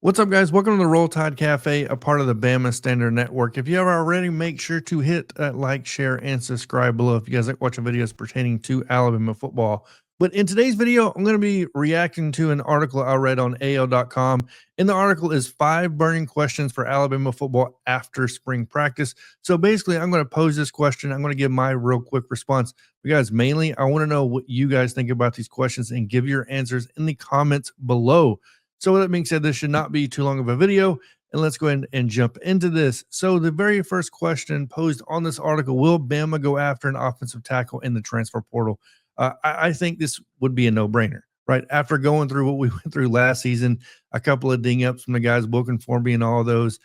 What's up, guys? Welcome to the Roll Tide Cafe, a part of the Bama Standard Network. If you haven't already, make sure to hit that like, share, and subscribe below if you guys like watching videos pertaining to Alabama football. But in today's video, I'm going to be reacting to an article I read on AL.com. In the article is 5 burning questions for Alabama football after spring practice. So basically, I'm going to pose this question. I'm going to give my real quick response. But guys, mainly, I want to know what you guys think about these questions and give your answers in the comments below. So with that being said, this should not be too long of a video, and let's go ahead and jump into this. So the very first question posed on this article: will Bama go after an offensive tackle in the transfer portal? I think this would be a no-brainer, right? After going through what we went through last season, a couple of ding-ups from the guys looking for being all those,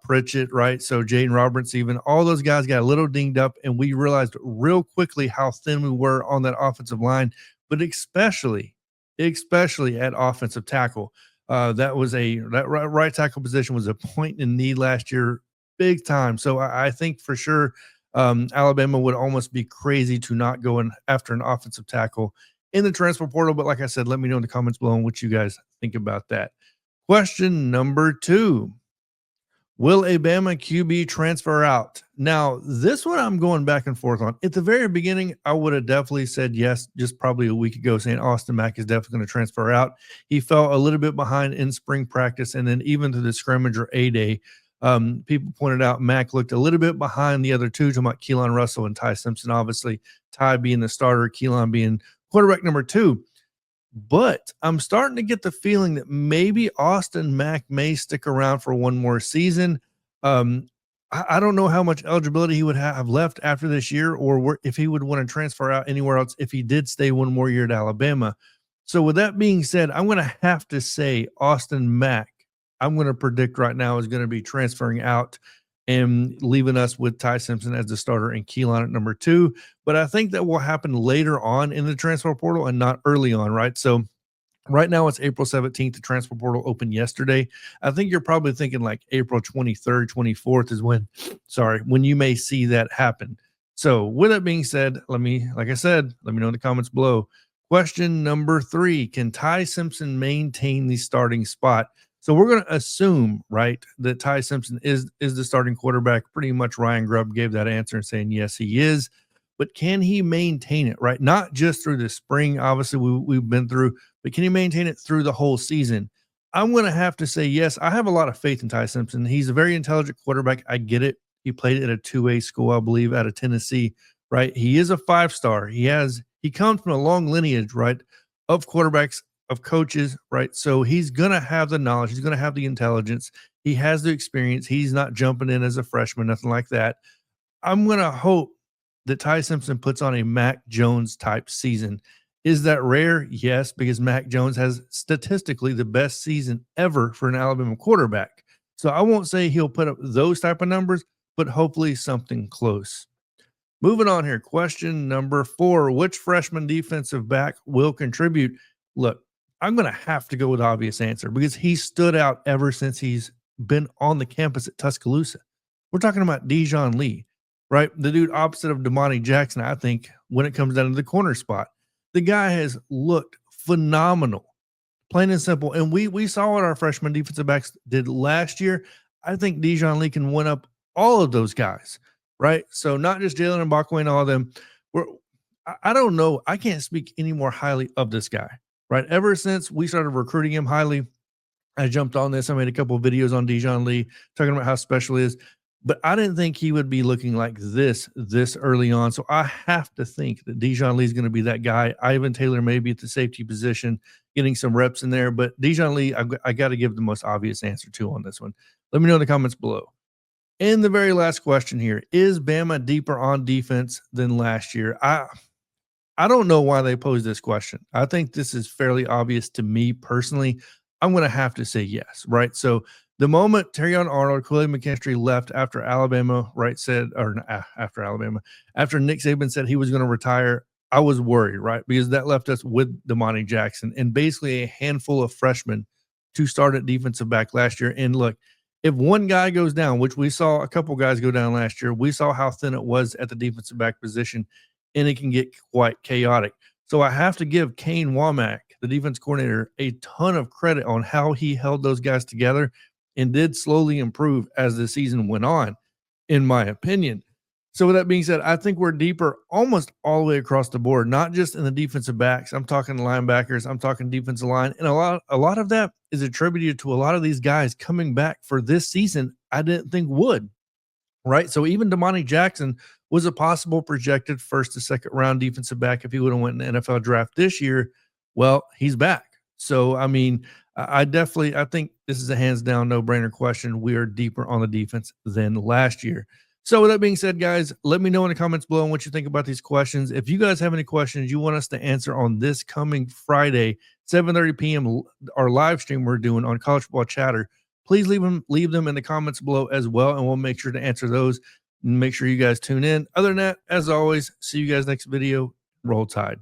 Pritchett, right? So Jaden Roberts, even all those guys got a little dinged up, and we realized real quickly how thin we were on that offensive line, but especially at offensive tackle. That right tackle position was a point in need last year, big time. So I think for sure Alabama would almost be crazy to not go in after an offensive tackle in the transfer portal. But like I said, let me know in the comments below what you guys think about that. Question number 2. Will a Bama QB transfer out? Now, this one I'm going back and forth on. At the very beginning, I would have definitely said yes, just probably a week ago, saying Austin Mack is definitely going to transfer out. He fell a little bit behind in spring practice, and then even to the scrimmage or A-Day, people pointed out Mack looked a little bit behind the other two, talking about Keelan Russell and Ty Simpson, obviously, Ty being the starter, Keelan being quarterback number 2. But I'm starting to get the feeling that maybe Austin Mack may stick around for one more season. Um, I don't know how much eligibility he would have left after this year, or if he would want to transfer out anywhere else if he did stay one more year at Alabama. So, with that being said, I'm going to have to say Austin Mack, I'm going to predict right now, is going to be transferring out and leaving us with Ty Simpson as the starter and Keelan at number 2. But I think that will happen later on in the transfer portal and not early on, right? So right now it's April 17th. The transfer portal opened yesterday. I think you're probably thinking like April 23rd, 24th is when you may see that happen. So with that being said, like I said, let me know in the comments below. Question number 3: can Ty Simpson maintain the starting spot? So we're going to assume, right, that Ty Simpson is the starting quarterback. Pretty much Ryan Grubb gave that answer and saying yes, he is. But can he maintain it, right? Not just through the spring, obviously we've been through, but can he maintain it through the whole season? I'm going to have to say yes. I have a lot of faith in Ty Simpson. He's a very intelligent quarterback. I get it. He played at a 2A school, I believe, out of Tennessee, right? He is a 5-star. He comes from a long lineage, right, of quarterbacks, of coaches, right? So he's going to have the knowledge. He's going to have the intelligence. He has the experience. He's not jumping in as a freshman, nothing like that. I'm going to hope that Ty Simpson puts on a Mac Jones type season. Is that rare? Yes, because Mac Jones has statistically the best season ever for an Alabama quarterback. So I won't say he'll put up those type of numbers, but hopefully something close. Moving on here. Question number 4: which freshman defensive back will contribute? Look, I'm going to have to go with the obvious answer because he stood out ever since he's been on the campus at Tuscaloosa. We're talking about Dijon Lee, right? The dude opposite of Damani Jackson, I think, when it comes down to the corner spot. The guy has looked phenomenal, plain and simple. And we saw what our freshman defensive backs did last year. I think Dijon Lee can win up all of those guys, right? So not just Jalen Mbakwe and all of them. I don't know. I can't speak any more highly of this guy, right? Ever since we started recruiting him highly, I jumped on this. I made a couple of videos on Dijon Lee talking about how special he is. But I didn't think he would be looking like this early on. So I have to think that Dijon Lee is going to be that guy. Ivan Taylor may be at the safety position, getting some reps in there. But Dijon Lee, I got to give the most obvious answer to on this one. Let me know in the comments below. And the very last question here: is Bama deeper on defense than last year? I don't know why they posed this question. I think this is fairly obvious to me personally. I'm going to have to say yes, right? So the moment Terrion Arnold, Quilly McKinstry left after Alabama, right, after Nick Saban said he was going to retire, I was worried, right? Because that left us with Damani Jackson and basically a handful of freshmen to start at defensive back last year. And look, if one guy goes down, which we saw a couple guys go down last year, we saw how thin it was at the defensive back position, and it can get quite chaotic. So I have to give Kane Womack, the defense coordinator, a ton of credit on how he held those guys together and did slowly improve as the season went on, in my opinion. So with that being said, I think we're deeper almost all the way across the board, not just in the defensive backs. I'm talking linebackers, I'm talking defensive line, and a lot of that is attributed to a lot of these guys coming back for this season I didn't think would. Right. So even Damani Jackson was a possible projected first to second round defensive back if he would have went in the NFL draft this year. Well, he's back. So I mean, I think this is a hands down no brainer question. We are deeper on the defense than last year. So with that being said, guys, let me know in the comments below what you think about these questions. If you guys have any questions you want us to answer on this coming Friday, 7:30 p.m. our live stream we're doing on College Football Chatter, please leave them in the comments below as well, and we'll make sure to answer those. Make sure you guys tune in. Other than that, as always, see you guys next video. Roll Tide.